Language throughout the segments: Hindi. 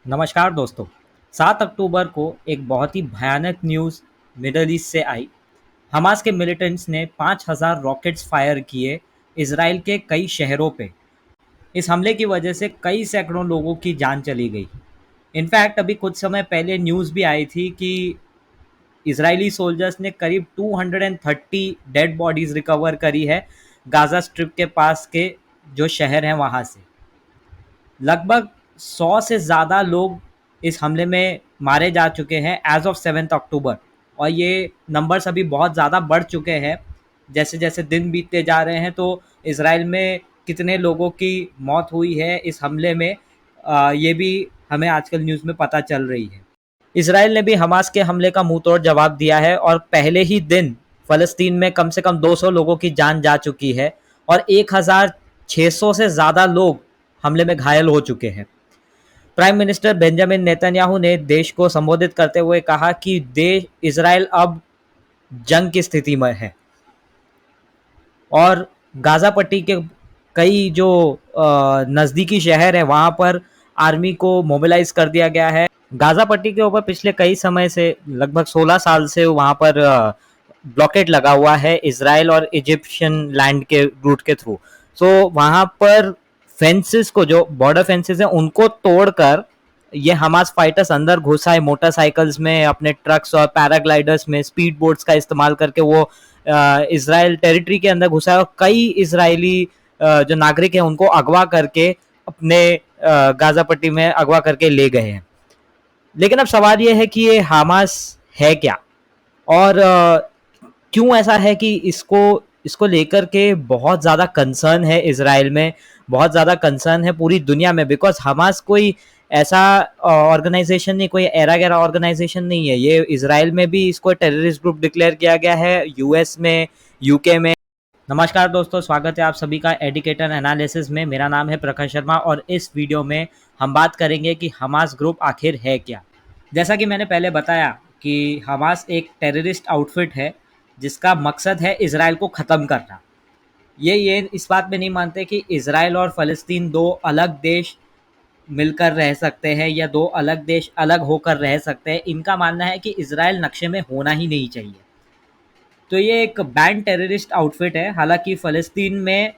नमस्कार दोस्तों। 7 अक्टूबर को एक बहुत ही भयानक न्यूज़ मिडल ईस्ट से आई। हमास के मिलिटेंट्स ने 5,000 रॉकेट्स फायर किए इसराइल के कई शहरों पे। इस हमले की वजह से कई सैकड़ों लोगों की जान चली गई। इनफैक्ट अभी कुछ समय पहले न्यूज़ भी आई थी कि इजरायली सोल्जर्स ने करीब 230 डेड बॉडीज़ रिकवर करी है गाज़ा स्ट्रिप के पास के जो शहर हैं वहाँ से। लगभग 100 से ज़्यादा लोग इस हमले में मारे जा चुके हैं एज ऑफ 7 अक्टूबर। और ये नंबर्स अभी बहुत ज़्यादा बढ़ चुके हैं। जैसे जैसे दिन बीतते जा रहे हैं तो इसराइल में कितने लोगों की मौत हुई है इस हमले में, ये भी हमें आजकल न्यूज़ में पता चल रही है। इसराइल ने भी हमास के हमले का मुंह तोड़ जवाब दिया है और पहले ही दिन फ़लस्तीन में कम से कम 200 लोगों की जान जा चुकी है और 1,600 से ज़्यादा लोग हमले में घायल हो चुके हैं। प्राइम मिनिस्टर बेंजामिन नेतन्याहू ने देश को संबोधित करते हुए कहा कि देश इजराइल अब जंग की स्थिति में है और गाज़ा पट्टी के कई जो नज़दीकी शहर है वहाँ पर आर्मी को मोबिलाइज कर दिया गया है। गाज़ा पट्टी के ऊपर पिछले कई समय से लगभग 16 साल से वहाँ पर ब्लॉकेट लगा हुआ है इसराइल और इजिप्शियन लैंड के रूट के थ्रू। सो वहाँ पर फेंसेस को, जो बॉर्डर फेंसेस हैं, उनको तोड़कर ये हमास फाइटर्स अंदर घुसा है मोटरसाइकिल्स में, अपने ट्रक्स और पैराग्लाइडर्स में, स्पीड बोट्स का इस्तेमाल करके वो इसराइल टेरिटरी के अंदर घुसा है और कई इसराइली जो नागरिक हैं उनको अगवा करके अपने गाज़ा पट्टी में अगवा करके ले गए हैं। लेकिन अब सवाल ये है कि ये हमास है क्या और क्यों ऐसा है कि इसको इसको लेकर के बहुत ज़्यादा कंसर्न है इसराइल में, बहुत ज़्यादा कंसर्न है पूरी दुनिया में। बिकॉज हमास कोई ऐसा ऑर्गेनाइजेशन नहीं, कोई एरा गैरा ऑर्गेनाइजेशन नहीं है। ये इसराइल में भी इसको टेररिस्ट ग्रुप डिक्लेयर किया गया है, यूएस में, यूके में। नमस्कार दोस्तों, स्वागत है आप सभी का एडिकेटर एनालिसिस में। मेरा नाम है प्रकाश शर्मा और इस वीडियो में हम बात करेंगे कि हमास ग्रुप आखिर है क्या। जैसा कि मैंने पहले बताया कि हमास एक टेररिस्ट आउटफिट है जिसका मकसद है इसराइल को ख़त्म करना। ये इस बात में नहीं मानते कि इसराइल और फ़लस्तीन दो अलग देश मिलकर रह सकते हैं या दो अलग देश अलग होकर रह सकते हैं। इनका मानना है कि इसराइल नक्शे में होना ही नहीं चाहिए। तो ये एक बैंड टेररिस्ट आउटफिट है। हालांकि फ़लस्तीन में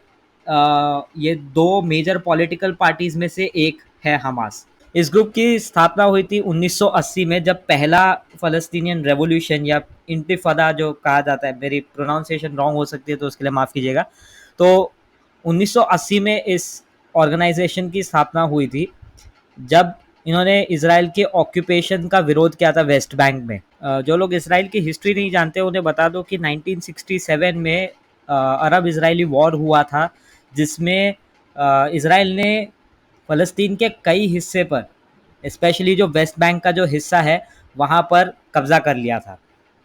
ये दो मेजर पॉलिटिकल पार्टीज़ में से एक है हमास। इस ग्रुप की स्थापना हुई थी 1980 में, जब पहला फ़लस्तीनियन रेवोल्यूशन या इंतिफादा जो कहा जाता है, मेरी प्रोनाउंसिएशन रॉन्ग हो सकती है तो उसके लिए माफ़ कीजिएगा। तो 1980 में इस ऑर्गेनाइजेशन की स्थापना हुई थी जब इन्होंने इसराइल के ऑक्यूपेशन का विरोध किया था वेस्ट बैंक में। जो लोग इसराइल की हिस्ट्री नहीं जानते उन्हें बता दो कि 1967 में अरब इसराइली वॉर हुआ था, जिसमें इसराइल ने फ़लस्तीन के कई हिस्से पर, स्पेशली जो वेस्ट बैंक का जो हिस्सा है वहाँ पर कब्जा कर लिया था।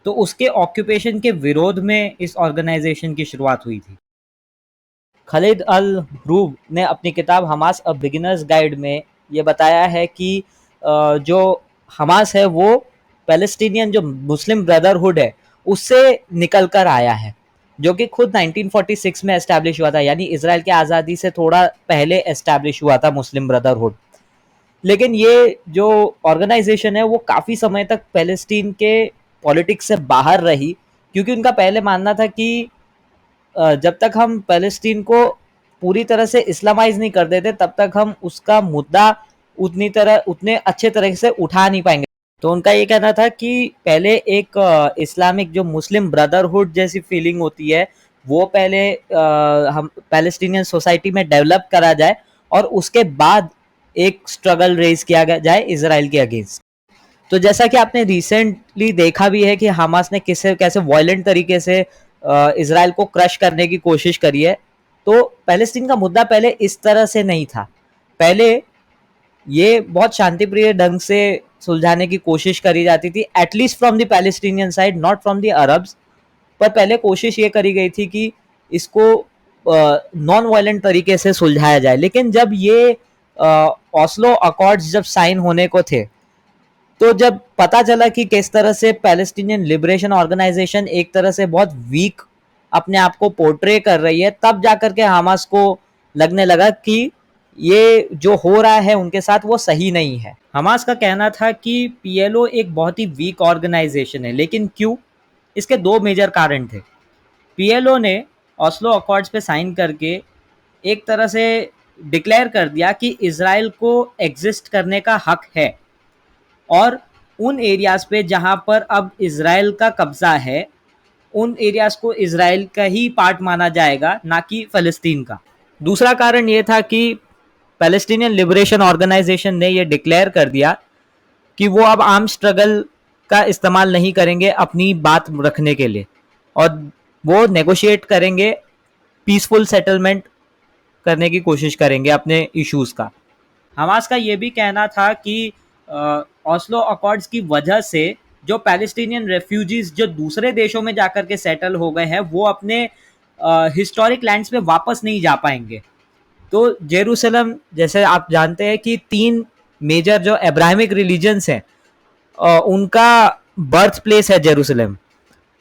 तो उसके ऑक्यूपेशन के विरोध में इस ऑर्गेनाइजेशन की शुरुआत हुई थी। खालिद अल रूब ने अपनी किताब हमास अ बिगिनर्स गाइड में ये बताया है कि जो हमास है वो पैलेस्टीनियन जो मुस्लिम ब्रदरहुड है उससे निकल कर आया है, जो कि खुद 1946 में एस्टैब्लिश हुआ था, यानी इसराइल की आज़ादी से थोड़ा पहले एस्टैब्लिश हुआ था मुस्लिम ब्रदरहुड। लेकिन ये जो ऑर्गेनाइजेशन है वो काफ़ी समय तक पैलेस्टीन के पॉलिटिक्स से बाहर रही, क्योंकि उनका पहले मानना था कि जब तक हम पैलेस्टीन को पूरी तरह से इस्लामाइज नहीं कर देते तब तक हम उसका मुद्दा उतने अच्छे तरह से उठा नहीं पाएंगे। तो उनका ये कहना था कि पहले एक इस्लामिक जो मुस्लिम ब्रदरहुड जैसी फीलिंग होती है वो पहले हम पैलेस्टीनियन सोसाइटी में डेवलप करा जाए और उसके बाद एक स्ट्रगल रेज किया जाए इसराइल के अगेंस्ट। तो जैसा कि आपने रिसेंटली देखा भी है कि हमास ने कैसे वायलेंट तरीके से इसराइल को क्रश करने की कोशिश करी है। तो पैलेस्टीन का मुद्दा पहले इस तरह से नहीं था। पहले ये बहुत शांतिप्रिय ढंग से सुलझाने की कोशिश करी जाती थी, at least from the Palestinian side, not from the Arabs. पर पहले कोशिश ये करी गई थी कि इसको नॉन वायलेंट तरीके से सुलझाया जाए। लेकिन जब ये ऑस्लो अकॉर्ड्स जब साइन होने को थे, तो जब पता चला कि किस तरह से पैलेस्टीनियन लिबरेशन ऑर्गेनाइजेशन एक तरह से बहुत वीक अपने आप को पोर्ट्रे कर रही है, तब जाकर के हमास को लगने लगा कि ये जो हो रहा है उनके साथ वो सही नहीं है। हमास का कहना था कि पीएलओ एक बहुत ही वीक ऑर्गेनाइजेशन है, लेकिन क्यों? इसके दो मेजर कारण थे। पीएलओ ने ऑस्लो अकॉर्ड्स पे साइन करके एक तरह से डिक्लेयर कर दिया कि इसराइल को एग्जिस्ट करने का हक है, और उन एरियाज पे जहां पर अब इसराइल का कब्जा है, उन एरियाज को इसराइल का ही पार्ट माना जाएगा, ना कि फ़लस्तीन का। दूसरा कारण ये था कि पैलेस्टीनियन लिबरेशन ऑर्गेनाइजेशन ने ये डिक्लेयर कर दिया कि वो अब आर्म स्ट्रगल का इस्तेमाल नहीं करेंगे अपनी बात रखने के लिए, और वो नेगोशिएट करेंगे, पीसफुल सेटलमेंट करने की कोशिश करेंगे अपने इश्यूज का। हमास का ये भी कहना था कि ऑस्लो अकॉर्ड्स की वजह से जो पैलेस्टीनियन रेफ्यूजीज जो दूसरे देशों में जाकर के सेटल हो गए हैं, वो अपने हिस्टोरिक लैंड्स में वापस नहीं जा पाएंगे। तो जेरूसलम, जैसे आप जानते हैं कि तीन मेजर जो अब्राहमिक रिलीजन्स हैं, उनका बर्थ प्लेस है जेरूसलम,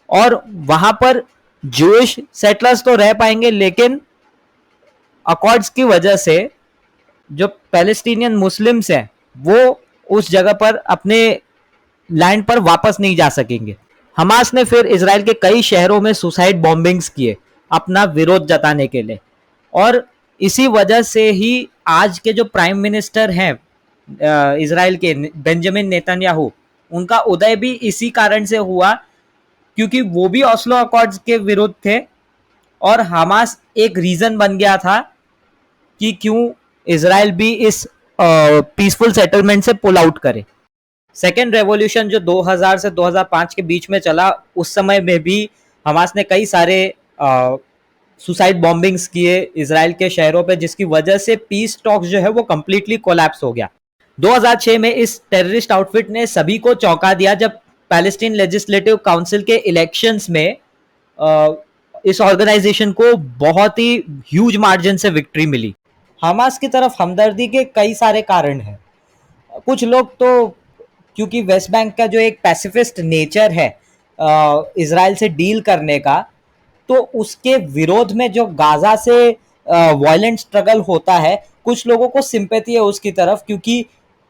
और वहां पर जूइश सेटलर्स तो रह पाएंगे, लेकिन अकॉर्ड्स की वजह से जो पैलेस्टीनियन मुस्लिम्स हैं वो उस जगह पर अपने लैंड पर वापस नहीं जा सकेंगे। हमास ने फिर इसराइल के कई शहरों में सुसाइड बॉम्बिंग्स किए अपना विरोध जताने के लिए, और इसी वजह से ही आज के जो प्राइम मिनिस्टर हैं इसराइल के, बेंजामिन नेतन्याहू, उनका उदय भी इसी कारण से हुआ, क्योंकि वो भी ऑस्लो अकॉर्ड्स के विरुद्ध थे, और हमास एक रीजन बन गया था कि क्यों इसराइल भी इस पीसफुल सेटलमेंट से पुल आउट करे। सेकेंड रेवोल्यूशन जो 2000 से 2005 के बीच में चला, उस समय में भी हमास ने कई सारे सुसाइड बॉम्बिंग्स किए इसराइल के शहरों पे, जिसकी वजह से पीस टॉक्स जो है वो कंप्लीटली कोलैप्स हो गया। 2006 में इस टेररिस्ट आउटफिट ने सभी को चौंका दिया जब पैलेस्टीन लेजिस्लेटिव काउंसिल के इलेक्शंस में इस ऑर्गेनाइजेशन को बहुत ही ह्यूज मार्जिन से विक्ट्री मिली। हमास की तरफ हमदर्दी के कई सारे कारण हैं। कुछ लोग तो, क्योंकि वेस्ट बैंक का जो एक पैसिफिस्ट नेचर है इसराइल से डील करने का, तो उसके विरोध में जो गाजा से वायलेंट स्ट्रगल होता है, कुछ लोगों को सिंपैथी है उसकी तरफ, क्योंकि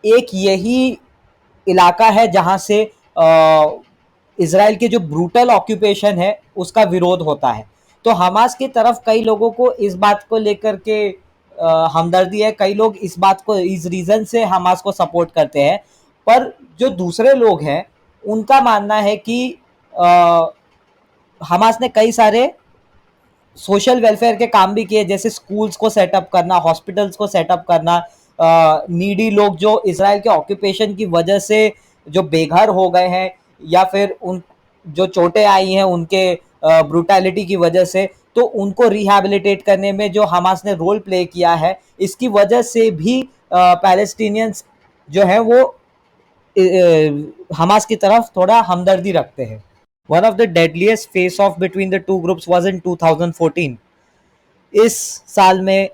एक यही इलाका है जहां से इसराइल की जो ब्रूटल ऑक्यूपेशन है उसका विरोध होता है। तो हमास की तरफ कई लोगों को इस बात को लेकर के हमदर्दी है, कई लोग इस बात को, इस रीजन से हमास को सपोर्ट करते हैं। पर जो दूसरे लोग हैं उनका मानना है कि हमास ने कई सारे सोशल वेलफेयर के काम भी किए, जैसे स्कूल्स को सेटअप करना, हॉस्पिटल्स को सेटअप करना, नीडी लोग जो इसराइल के ऑक्यूपेशन की वजह से जो बेघर हो गए हैं, या फिर उन जो चोटें आई हैं उनके ब्रूटैलिटी की वजह से, तो उनको रिहैबिलिटेट करने में जो हमास ने रोल प्ले किया है, इसकी वजह से भी पैलेस्टीनियंस जो है वो हमास की तरफ थोड़ा हमदर्दी रखते हैं। One of the deadliest face-off between the two groups was in 2014. इस साल में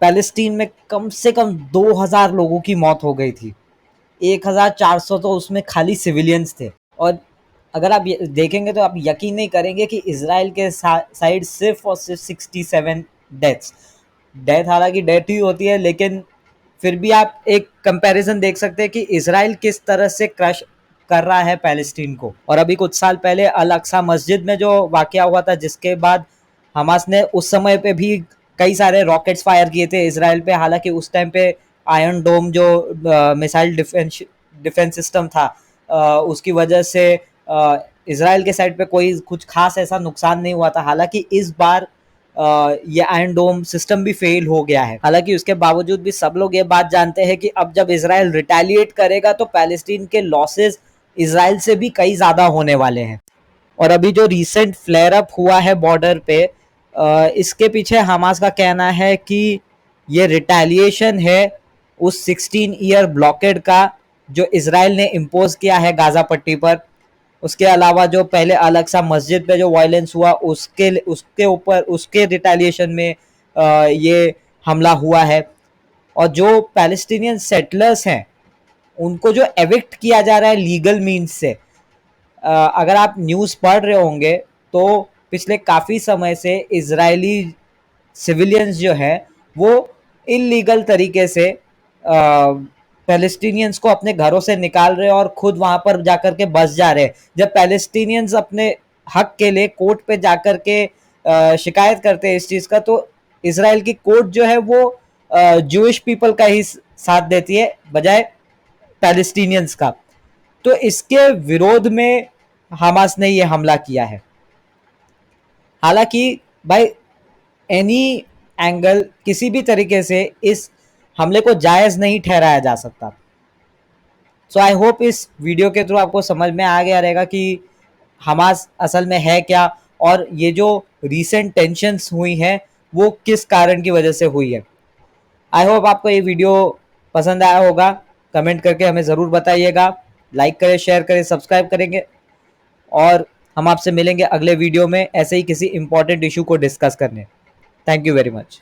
पैलेस्टीन में कम से कम 2000 लोगों की मौत हो गई थी। 1400 तो उसमें खाली सिविलियंस थे। और अगर आप देखेंगे तो आप यकीन नहीं करेंगे कि इसराइल के साइड सिर्फ और सिर्फ 67 डेथ्स। डेथ हालांकि डेथ ही होती है, लेकिन फिर भी आप एक कंपैरिजन देख सकते हैं कि इसराइल किस तरह से क्रश कर रहा है पैलेस्टीन को। और अभी कुछ साल पहले अल अक्सा मस्जिद में जो वाकया हुआ था, जिसके बाद हमास ने उस समय पे भी कई सारे रॉकेट्स फायर किए थे इसराइल पे। हालांकि उस टाइम पे आयरन डोम जो मिसाइल डिफेंस सिस्टम था, उसकी वजह से इसराइल के साइड पे कोई कुछ खास ऐसा नुकसान नहीं हुआ था। हालांकि इस बार ये आयरन डोम सिस्टम भी फेल हो गया है। हालांकि उसके बावजूद भी सब लोग ये बात जानते हैं कि अब जब इसराइल रिटेलिएट करेगा तो पैलेस्टीन के लॉसेस इसराइल से भी कई ज़्यादा होने वाले हैं। और अभी जो रिसेंट फ्लेयर अप हुआ है बॉर्डर पे, इसके पीछे हमास का कहना है कि ये रिटेलिएशन है उस 16 ईयर ब्लॉकेड का जो इसराइल ने इम्पोज किया है गाजा पट्टी पर। उसके अलावा जो पहले अल अक्सा मस्जिद पे जो वायलेंस हुआ, उसके ऊपर उसके रिटेलिएशन में ये हमला हुआ है। और जो पैलेस्टीनियन सेटलर्स हैं उनको जो एविक्ट किया जा रहा है लीगल मीन्स से, अगर आप न्यूज़ पढ़ रहे होंगे तो पिछले काफ़ी समय से इजरायली सिविलियंस जो है वो इलीगल तरीके से पैलेस्टीनियंस को अपने घरों से निकाल रहे हैं और खुद वहां पर जाकर के बस जा रहे हैं। जब पैलेस्टीनियंस अपने हक के लिए कोर्ट पे जाकर के शिकायत करते हैं इस चीज का, तो इसराइल की कोर्ट जो है वो जूइश पीपल का ही साथ देती है बजाय पैलेस्टीनियंस का। तो इसके विरोध में हमास ने ये हमला किया है। हालांकि भाई एनी एंगल किसी भी तरीके से इस हमले को जायज नहीं ठहराया जा सकता। सो आई होप इस वीडियो के थ्रू आपको समझ में आ गया रहेगा कि हमास असल में है क्या और ये जो रीसेंट टेंशन्स हुई हैं वो किस कारण की वजह से हुई है। आई होप आपको ये वीडियो पसंद आया होगा। कमेंट करके हमें ज़रूर बताइएगा। लाइक करें, शेयर करें, सब्सक्राइब करेंगे और हम आपसे मिलेंगे अगले वीडियो में ऐसे ही किसी इंपॉर्टेंट इशू को डिस्कस करने। Thank you very much.